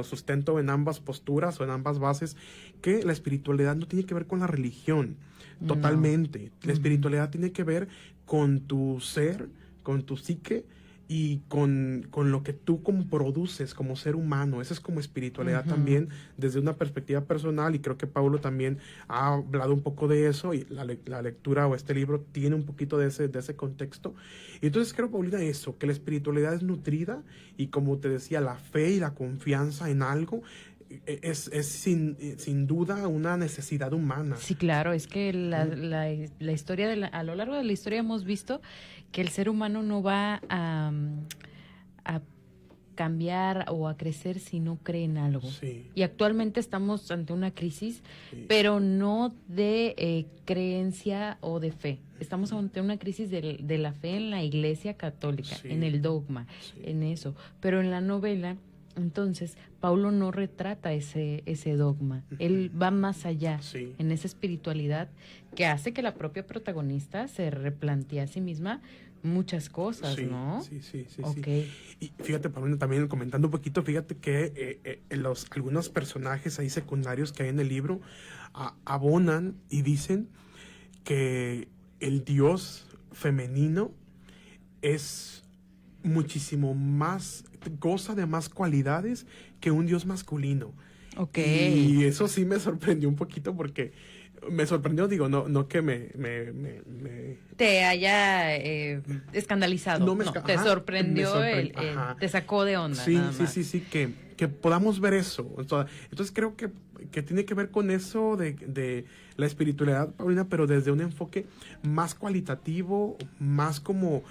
sustento en ambas posturas o en ambas bases, que la espiritualidad no tiene que ver con la religión, totalmente. La espiritualidad tiene que ver con tu ser, con tu psique, y con lo que tú como produces como ser humano. Esa es como espiritualidad también desde una perspectiva personal, y creo que Paulo también ha hablado un poco de eso, y la lectura o este libro tiene un poquito de ese contexto. Y entonces creo, Paulina, eso, que la espiritualidad es nutrida, y como te decía, la fe y la confianza en algo es sin duda una necesidad humana. Sí, claro, es que la historia a lo largo de la historia hemos visto que el ser humano no va a cambiar o a crecer si no cree en algo. Sí. Y actualmente estamos ante una crisis, pero no de creencia o de fe. Estamos ante una crisis de la fe en la Iglesia Católica, en el dogma, en eso. Pero en la novela, entonces, Paulo no retrata ese dogma. Él va más allá en esa espiritualidad que hace que la propia protagonista se replantee a sí misma muchas cosas, ¿no? Sí. Okay. Y fíjate, Paulina, también comentando un poquito, fíjate que algunos personajes ahí secundarios que hay en el libro abonan y dicen que el Dios femenino es muchísimo más, goza de más cualidades que un Dios masculino. Okay. Y eso sí me sorprendió un poquito, porque me sorprendió, digo, no que me te haya escandalizado. Te sorprendió, te sacó de onda. Sí, que podamos ver eso. Entonces creo que tiene que ver con eso de la espiritualidad, Paulina, pero desde un enfoque más cualitativo, más como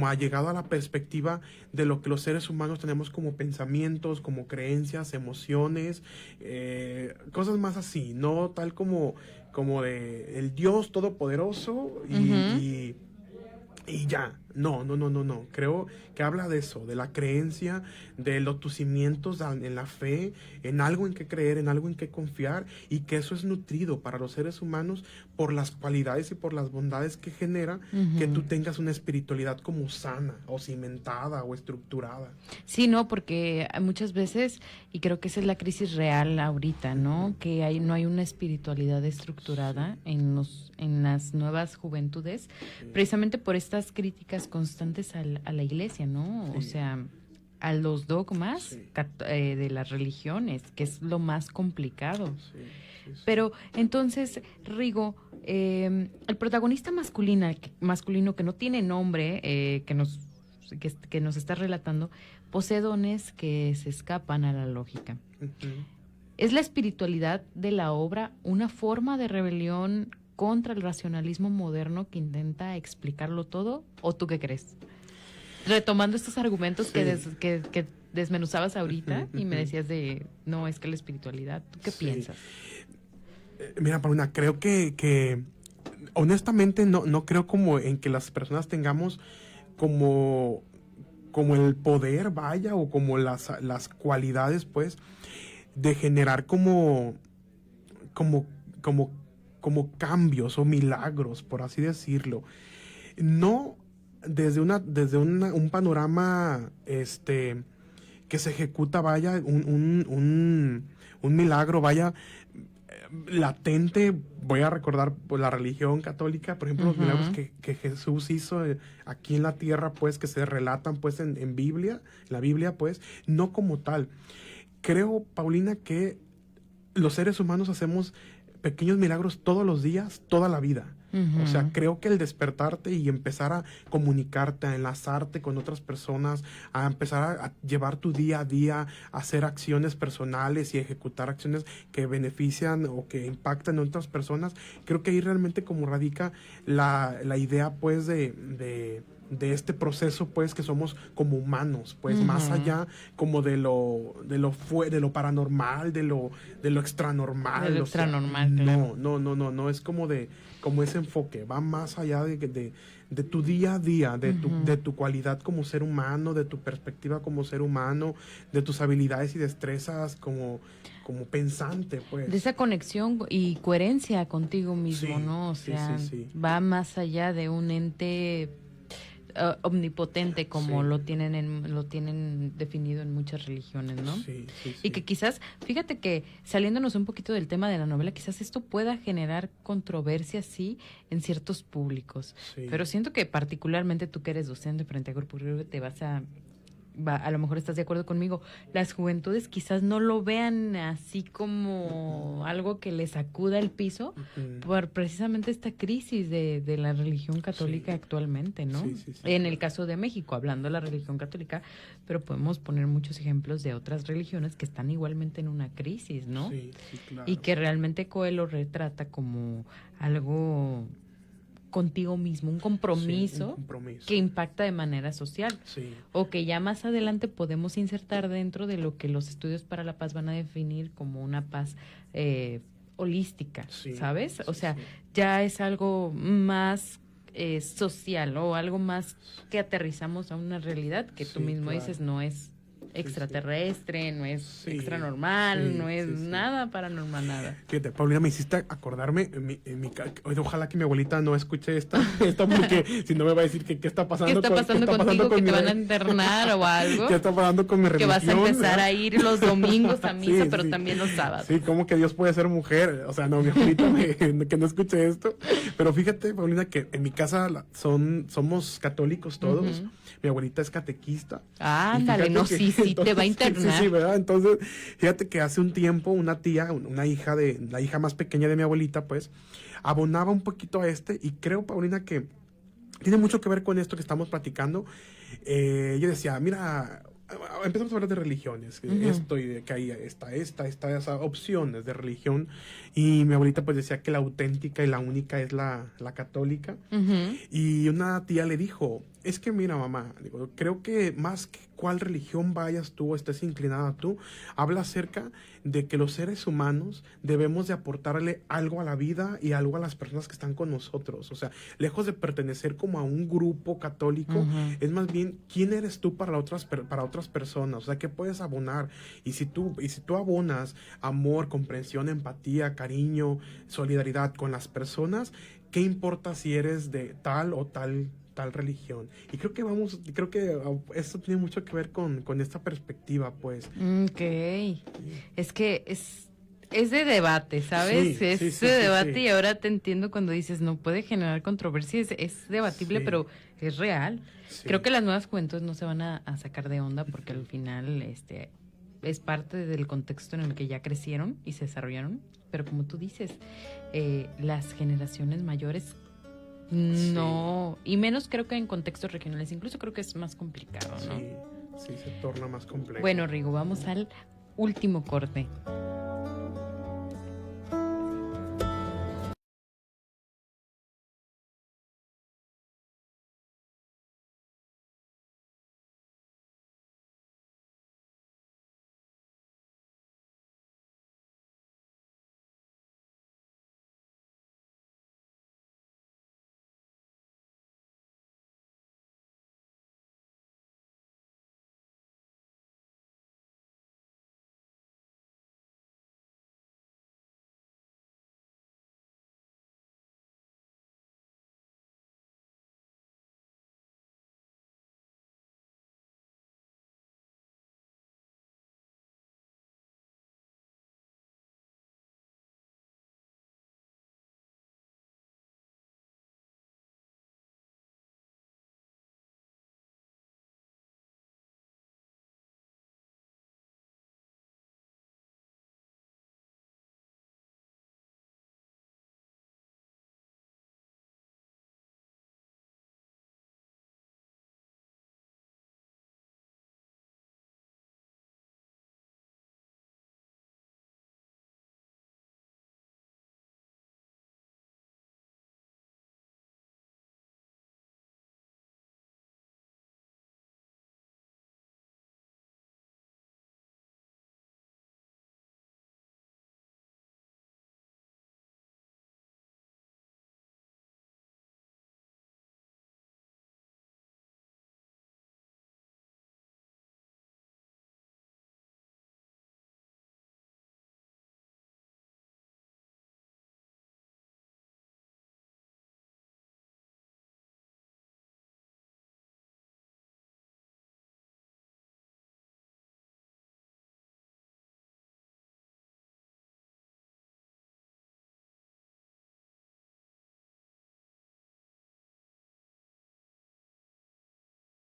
allegado a la perspectiva de lo que los seres humanos tenemos como pensamientos, como creencias, emociones, cosas más así, no tal como de el Dios todopoderoso y ya. No. Creo que habla de eso, de la creencia, de tus cimientos en la fe, en algo en que creer, en algo en que confiar, y que eso es nutrido para los seres humanos por las cualidades y por las bondades que genera que tú tengas una espiritualidad como sana, o cimentada, o estructurada. Sí, no, porque muchas veces, y creo que esa es la crisis real ahorita, ¿no? Que no hay una espiritualidad estructurada en las nuevas juventudes, precisamente por estas críticas constantes a la iglesia, ¿no? O sea, a los dogmas de las religiones, que es lo más complicado. Pero entonces, Rigo, el protagonista masculino que no tiene nombre, que nos está relatando, posee dones que se escapan a la lógica. ¿Es la espiritualidad de la obra una forma de rebelión contra el racionalismo moderno que intenta explicarlo todo? ¿O tú qué crees? Retomando estos argumentos que desmenuzabas ahorita y me decías no, es que la espiritualidad, ¿tú qué piensas? Mira, Paulina, creo que honestamente no creo como en que las personas tengamos como el poder, vaya, o como las cualidades, pues, de generar como cambios o milagros, por así decirlo. No desde un panorama que se ejecuta, vaya, un milagro, vaya, latente. Voy a recordar pues, la religión católica, por ejemplo, los milagros que Jesús hizo aquí en la tierra, pues, que se relatan pues en la Biblia, pues, no como tal. Creo, Paulina, que los seres humanos hacemos pequeños milagros todos los días, toda la vida. O sea, creo que el despertarte y empezar a comunicarte, a enlazarte con otras personas, a empezar a llevar tu día a día, a hacer acciones personales y ejecutar acciones que benefician o que impactan en otras personas, creo que ahí realmente como radica la idea, pues, de este proceso, pues, que somos como humanos, pues, más allá como de lo paranormal, de lo extranormal. De lo extranormal, claro. No, es como ese enfoque, va más allá de tu día a día, de tu cualidad como ser humano, de tu perspectiva como ser humano, de tus habilidades y destrezas como pensante, pues. De esa conexión y coherencia contigo mismo, ¿no? O sea, va más allá de un ente omnipotente como lo tienen definido en muchas religiones, ¿no? Y que quizás, fíjate que saliéndonos un poquito del tema de la novela, quizás esto pueda generar controversia, sí, en ciertos públicos. Pero siento que particularmente tú que eres docente frente a Grupo Río, a lo mejor estás de acuerdo conmigo, las juventudes quizás no lo vean así como algo que les sacuda el piso por precisamente esta crisis de la religión católica actualmente, ¿no? En el caso de México, hablando de la religión católica, pero podemos poner muchos ejemplos de otras religiones que están igualmente en una crisis, ¿no? Claro. Y que realmente Coelho retrata como algo contigo mismo, un compromiso que impacta de manera social, o que ya más adelante podemos insertar dentro de lo que los estudios para la paz van a definir como una paz holística, ¿sabes? O sea, ya es algo más social o algo más que aterrizamos a una realidad que tú mismo dices no es extraterrestre, no es extranormal, no es nada paranormal, nada. Fíjate, Paulina, me hiciste acordarme, ojalá que mi abuelita no escuche esta porque si no me va a decir que qué está pasando. ¿Qué está pasando contigo? ¿Que te van a internar o algo? ¿Qué está pasando con mi religión? Que vas a empezar a ir los domingos a misa, pero también los sábados. Sí, como que Dios puede ser mujer. O sea, no, mi abuelita que no escuche esto. Pero fíjate, Paulina, que en mi casa somos católicos todos. Mi abuelita es catequista. Ándale, no, sí, te va a internar. Sí, ¿verdad? Entonces, fíjate que hace un tiempo una tía, la hija más pequeña de mi abuelita, pues, abonaba un poquito a y creo, Paulina, que tiene mucho que ver con esto que estamos platicando. Ella decía, mira, empezamos a hablar de religiones, esto y de que hay esas opciones de religión, y mi abuelita pues decía que la auténtica y la única es la católica, y una tía le dijo, Es que mira, mamá, digo, creo que más que cuál religión vayas tú o estés inclinada tú, habla acerca de que los seres humanos debemos de aportarle algo a la vida y algo a las personas que están con nosotros. O sea, lejos de pertenecer como a un grupo católico, es más bien quién eres tú para otras personas. O sea, qué puedes abonar. Y si tú abonas amor, comprensión, empatía, cariño, solidaridad con las personas, ¿qué importa si eres de tal o tal religión? Y creo que esto tiene mucho que ver con esta perspectiva, pues. Ok. Es que es de debate, ¿sabes? Es de debate. Y ahora te entiendo cuando dices no puede generar controversia, es debatible, pero es real. Sí. Creo que las nuevas juventudes no se van a sacar de onda porque al final es parte del contexto en el que ya crecieron y se desarrollaron, pero como tú dices, las generaciones mayores no, y menos creo que en contextos regionales, incluso creo que es más complicado, ¿no? Sí, se torna más complejo. Bueno, Rigo, vamos al último corte.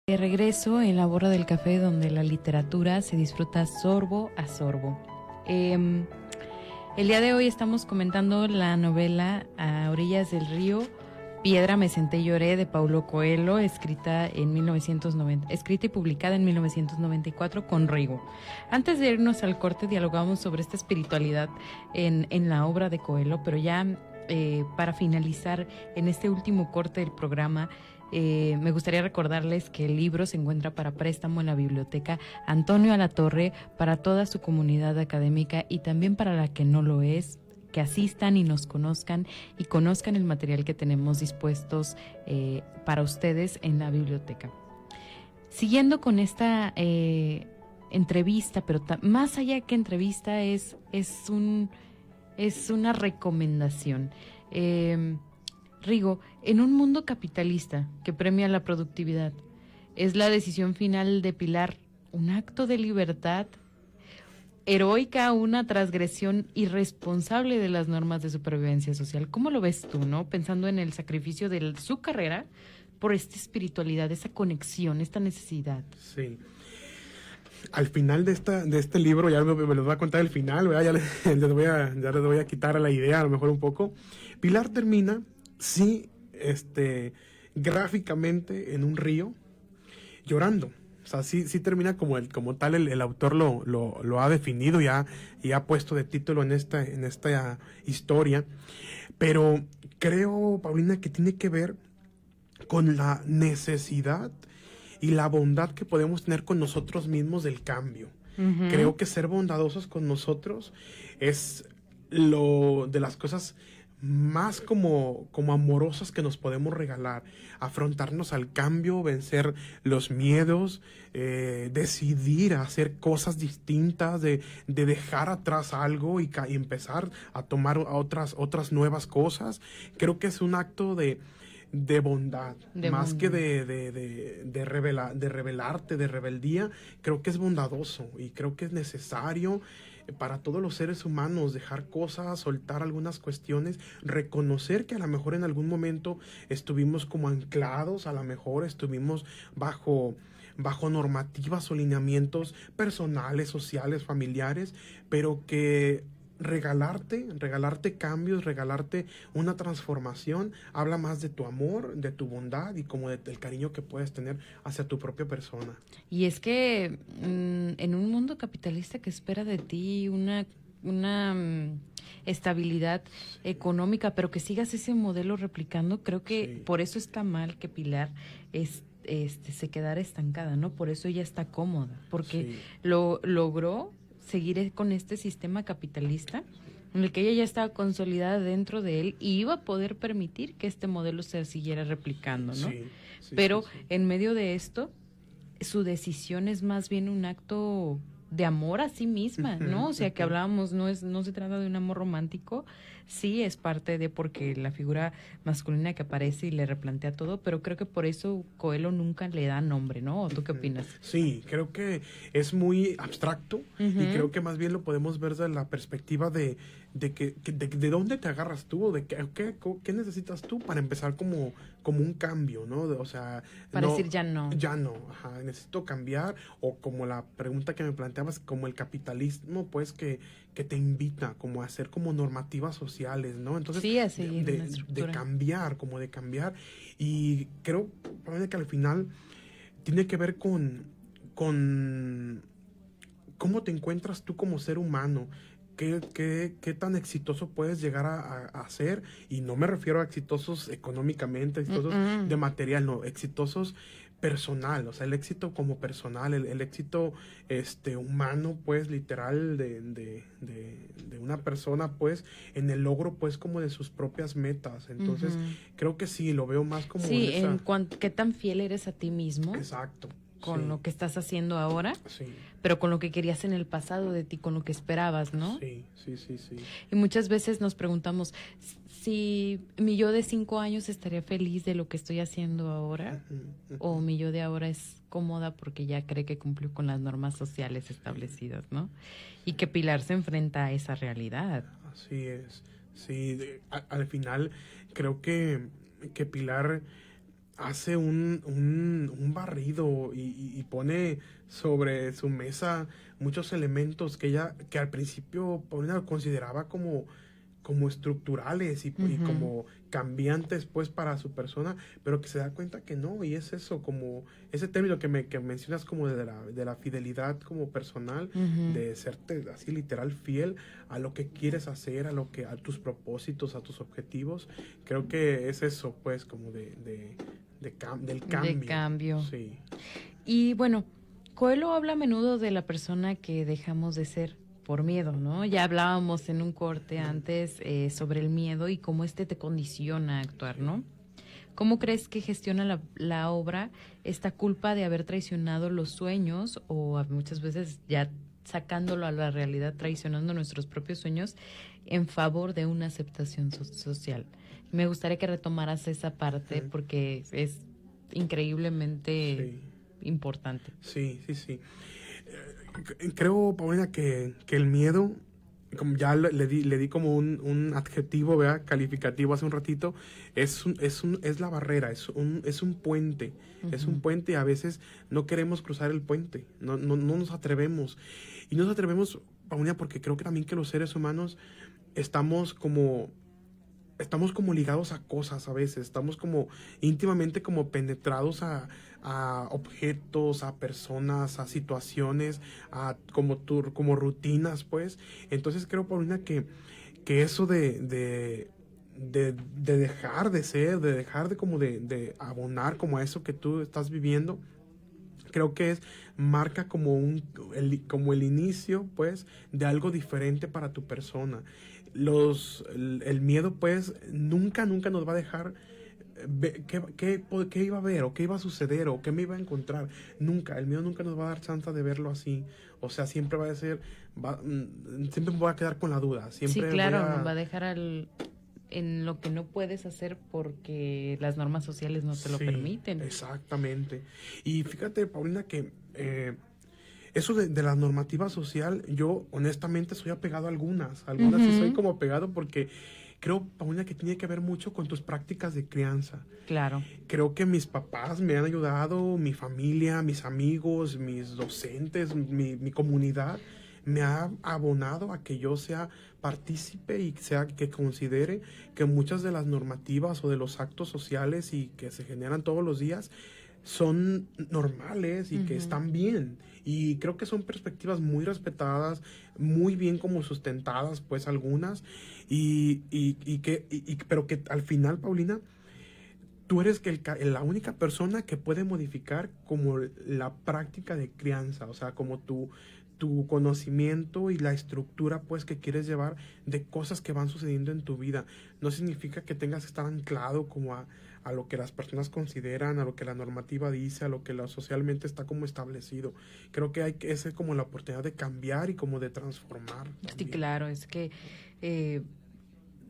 De regreso en la borra del café, donde la literatura se disfruta sorbo a sorbo. El día de hoy estamos comentando la novela A orillas del río, Piedra, me senté y lloré, de Paulo Coelho, escrita y publicada en 1994 con Rigo. Antes de irnos al corte, dialogamos sobre esta espiritualidad en la obra de Coelho, pero ya para finalizar en este último corte del programa, me gustaría recordarles que el libro se encuentra para préstamo en la biblioteca Antonio Alatorre para toda su comunidad académica y también para la que no lo es, que asistan y nos conozcan y conozcan el material que tenemos dispuestos para ustedes en la biblioteca. Siguiendo con esta entrevista, pero más allá que entrevista es una recomendación. Rigo, en un mundo capitalista que premia la productividad, ¿es la decisión final de Pilar un acto de libertad heroica, una transgresión irresponsable de las normas de supervivencia social? ¿Cómo lo ves tú, no? Pensando en el sacrificio de su carrera por esta espiritualidad, esa conexión, esta necesidad. Sí. Al final de este libro, ya me lo voy a contar el final, ¿verdad? Ya les voy a quitar la idea a lo mejor un poco. Pilar termina, sí, gráficamente en un río, llorando. O sea, sí termina como tal el autor lo ha definido y ha puesto de título en esta historia. Pero creo, Paulina, que tiene que ver con la necesidad y la bondad que podemos tener con nosotros mismos del cambio. Ujú. Creo que ser bondadosos con nosotros es lo de las cosas más como amorosas que nos podemos regalar. Afrontarnos al cambio, vencer los miedos, decidir hacer cosas distintas, de dejar atrás algo y empezar a tomar otras nuevas cosas. Creo que es un acto de bondad, más que de rebelarte, de rebeldía. Creo que es bondadoso y creo que es necesario para todos los seres humanos dejar cosas, soltar algunas cuestiones, reconocer que a lo mejor en algún momento estuvimos como anclados, a lo mejor estuvimos bajo normativas o lineamientos personales, sociales, familiares, pero que regalarte cambios, regalarte una transformación, habla más de tu amor, de tu bondad y como del cariño que puedes tener hacia tu propia persona. Y es que en un mundo capitalista que espera de ti una estabilidad económica, pero que sigas ese modelo replicando, creo que Sí. por eso está mal que Pilar se quedara estancada, ¿no? Por eso ella está cómoda, porque Sí. logró seguir con este sistema capitalista en el que ella ya estaba consolidada dentro de él y iba a poder permitir que este modelo se siguiera replicando, ¿no? Sí, sí, Pero sí, sí. en medio de esto, su decisión es más bien un acto de amor a sí misma, ¿no? Ujú, O sea, que ujú. hablábamos, no se trata de un amor romántico, sí es parte de porque la figura masculina que aparece y le replantea todo, pero creo que por eso Coelho nunca le da nombre, ¿no? ¿O tú qué opinas? Sí, creo que es muy abstracto y Ujú. creo que más bien lo podemos ver desde la perspectiva de dónde te agarras tú, de qué necesitas tú para empezar como un cambio, ¿no? O sea, Para no, decir ya no. ya no, ajá, necesito cambiar, o como la pregunta que me planteabas, como el capitalismo, pues que te invita como a hacer como normativas sociales, ¿no? Entonces, Sí, a seguir una de estructura. cambiar, y creo que al final tiene que ver con cómo te encuentras tú como ser humano. ¿Qué tan exitoso puedes llegar a ser? Y no me refiero a exitosos económicamente, exitosos Mm-mm. de material, no, exitosos personal, o sea, el éxito como personal, el éxito humano, pues, literal, de una persona, pues, en el logro, pues, como de sus propias metas. Entonces, Ujú. creo que sí, lo veo más como Sí, esa... en cuanto qué tan fiel eres a ti mismo Exacto. con sí, lo que estás haciendo ahora, Sí, pero con lo que querías en el pasado de ti, con lo que esperabas, ¿no? sí, sí, sí, sí. Y muchas veces nos preguntamos si mi yo de 5 años estaría feliz de lo que estoy haciendo ahora, Ujú, ujú. o mi yo de ahora es cómoda porque ya cree que cumplió con las normas sociales establecidas, ¿no? Y que Pilar se enfrenta a esa realidad. Así es, sí, al final creo que Pilar hace un barrido y pone sobre su mesa muchos elementos que al principio Paulina consideraba como estructurales y Ujú. como cambiantes, pues, para su persona, pero que se da cuenta que no, y es eso, como ese término que mencionas como de la fidelidad como personal, Ujú. de serte así literal fiel a lo que quieres hacer, a tus propósitos, a tus objetivos. Creo que es eso, pues, como del cambio. De cambio. Sí. Y bueno, Coelho habla a menudo de la persona que dejamos de ser por miedo, ¿no? Ya hablábamos en un corte antes sobre el miedo y cómo te condiciona a actuar, ¿no? ¿Cómo crees que gestiona la obra esta culpa de haber traicionado los sueños o muchas veces ya sacándolo a la realidad, traicionando nuestros propios sueños en favor de una aceptación social? Me gustaría que retomaras esa parte porque es increíblemente importante. Sí, sí, sí. Creo, Paulina, que el miedo, como ya le di como un adjetivo, ¿verdad? Calificativo hace un ratito, es la barrera, es un puente. Uh-huh. Es un puente y a veces no queremos cruzar el puente, no nos atrevemos. Y no nos atrevemos, Paulina, porque creo que también que los seres humanos estamos como ligados a cosas a veces, estamos como íntimamente como penetrados a objetos, a personas, a situaciones, a como rutinas, pues. Entonces creo, Paulina, que eso de dejar de ser, de dejar de como de abonar como a eso que tú estás viviendo. Creo que marca como el inicio, pues, de algo diferente para tu persona. El miedo, pues, nunca nos va a dejar qué iba a ver, o qué iba a suceder, o qué me iba a encontrar. Nunca, el miedo nunca nos va a dar chance de verlo así. O sea, siempre va a ser, siempre me voy a quedar con la duda. Siempre sí, claro, nos va a dejar en lo que no puedes hacer porque las normas sociales no te lo permiten. Exactamente. Y fíjate, Paulina, que eso de la normativa social, yo honestamente soy apegado a algunas sí soy como apegado porque creo, Paulina, que tiene que ver mucho con tus prácticas de crianza. Claro. Creo que mis papás me han ayudado, mi familia, mis amigos, mis docentes, mi comunidad me ha abonado a que yo sea partícipe y que considere que muchas de las normativas o de los actos sociales y que se generan todos los días son normales y que están bien. Y creo que son perspectivas muy respetadas, muy bien como sustentadas, pues algunas, pero que al final, Paulina, tú eres la única persona que puede modificar como la práctica de crianza, o sea, como tu conocimiento y la estructura, pues, que quieres llevar de cosas que van sucediendo en tu vida. No significa que tengas que estar anclado como a lo que las personas consideran, a lo que la normativa dice, a lo que socialmente está como establecido. Creo que esa es como la oportunidad de cambiar y como de transformar. Sí, claro, es que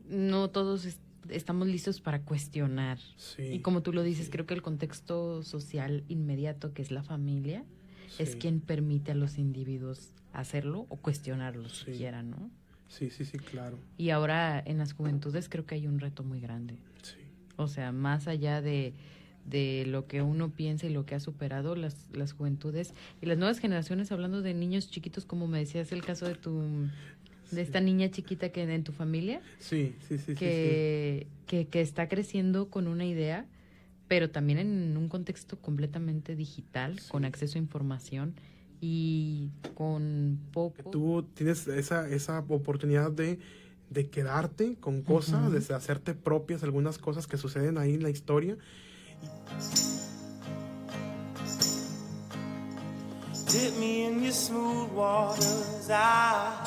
no todos estamos listos para cuestionar. Sí, y como tú lo dices, creo que el contexto social inmediato, que es la familia, es quien permite a los individuos hacerlo o cuestionarlo siquiera, ¿no? Sí, claro. Y ahora en las juventudes creo que hay un reto muy grande. Sí. O sea, más allá de lo que uno piensa y lo que ha superado las juventudes y las nuevas generaciones, hablando de niños chiquitos, como me decías, el caso de esta niña chiquita que en tu familia. Sí. Que está creciendo con una idea, pero también en un contexto completamente digital, con acceso a información y con poco. Tú tienes esa oportunidad de quedarte con cosas, de hacerte propias algunas cosas que suceden ahí en la historia. Dip me in your smooth waters, I